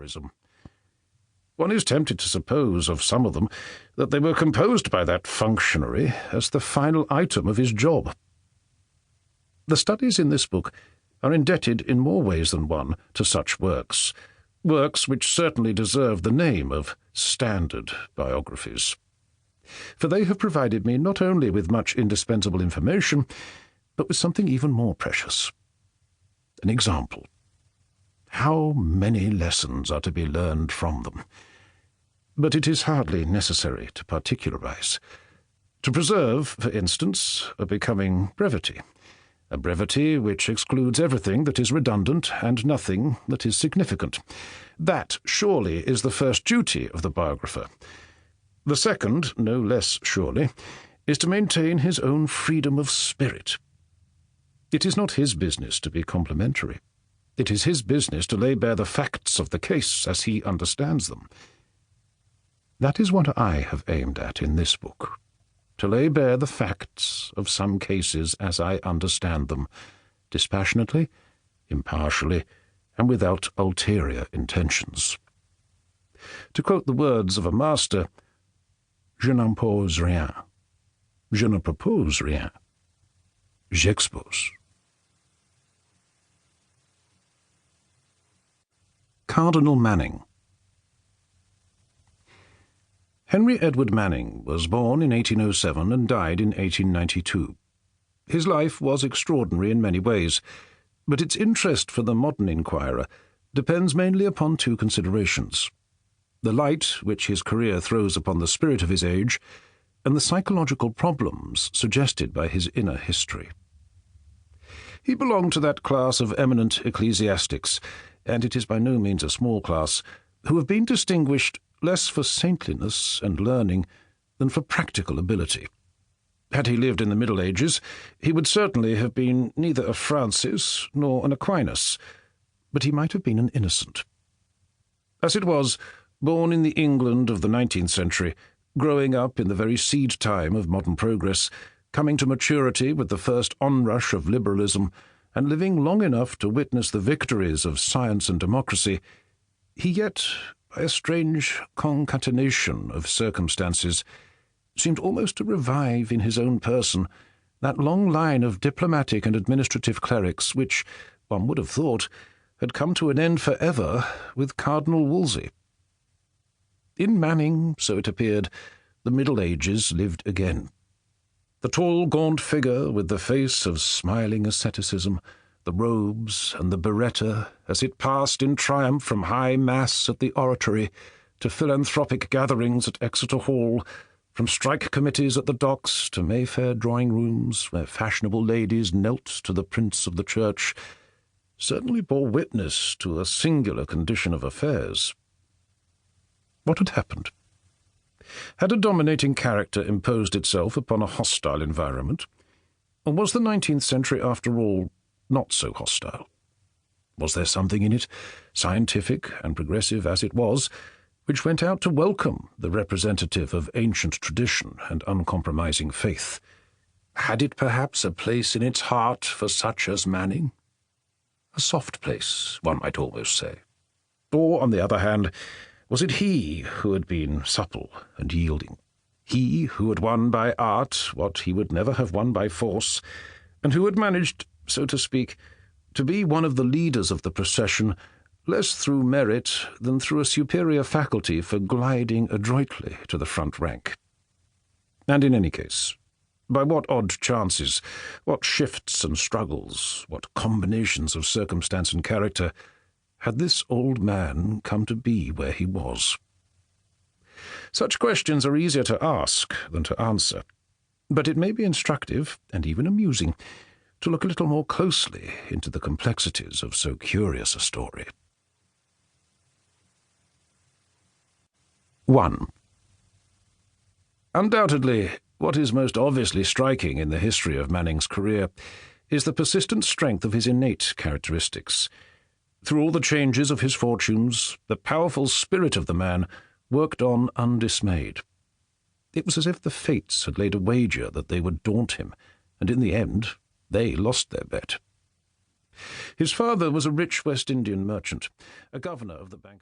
barbarism. One is tempted to suppose of some of them that they were composed by that functionary as the final item of his job. The studies in this book are indebted in more ways than one to such works which certainly deserve the name of standard biographies. For they have provided me not only with much indispensable information, but with something even more precious. An example. How many lessons are to be learned from them? But it is hardly necessary to particularize. To preserve, for instance, a becoming brevity, a brevity which excludes everything that is redundant and nothing that is significant. That, surely, is the first duty of the biographer. The second, no less surely, is to maintain his own freedom of spirit. It is not his business to be complimentary. It is his business to lay bare the facts of the case as he understands them. That is what I have aimed at in this book, to lay bare the facts of some cases as I understand them, dispassionately, impartially, and without ulterior intentions. To quote the words of a master, je n'impose rien, je ne propose rien, j'expose. Cardinal Manning. Henry Edward Manning was born in 1807 and died in 1892. His life was extraordinary in many ways, but its interest for the modern inquirer depends mainly upon two considerations: the light which his career throws upon the spirit of his age, and the psychological problems suggested by his inner history. He belonged to that class of eminent ecclesiastics, and it is by no means a small class, who have been distinguished less for saintliness and learning than for practical ability. Had he lived in the Middle Ages, he would certainly have been neither a Francis nor an Aquinas, but he might have been an innocent. As it was, born in the England of the 19th century, growing up in the very seed time of modern progress, coming to maturity with the first onrush of liberalism, and living long enough to witness the victories of science and democracy, he yet, by a strange concatenation of circumstances, seemed almost to revive in his own person that long line of diplomatic and administrative clerics which, one would have thought, had come to an end for ever with Cardinal Wolsey. In Manning, so it appeared, the Middle Ages lived again. The tall, gaunt figure with the face of smiling asceticism, the robes and the biretta as it passed in triumph from high mass at the oratory to philanthropic gatherings at Exeter Hall, from strike committees at the docks to Mayfair drawing-rooms where fashionable ladies knelt to the prince of the church, certainly bore witness to a singular condition of affairs. What had happened? Had a dominating character imposed itself upon a hostile environment? Or was the 19th century, after all, not so hostile? Was there something in it, scientific and progressive as it was, which went out to welcome the representative of ancient tradition and uncompromising faith? Had it perhaps a place in its heart for such as Manning? A soft place, one might almost say. Or, on the other hand, was it he who had been supple and yielding? He who had won by art what he would never have won by force, and who had managed, so to speak, to be one of the leaders of the procession, less through merit than through a superior faculty for gliding adroitly to the front rank. And in any case, by what odd chances, what shifts and struggles, what combinations of circumstance and character, had this old man come to be where he was? Such questions are easier to ask than to answer, but it may be instructive, and even amusing, to look a little more closely into the complexities of so curious a story. 1. Undoubtedly, what is most obviously striking in the history of Manning's career is the persistent strength of his innate characteristics. Through all the changes of his fortunes, the powerful spirit of the man worked on undismayed. It was as if the fates had laid a wager that they would daunt him, and in the end they lost their bet. His father was a rich West Indian merchant, a governor of the Bank of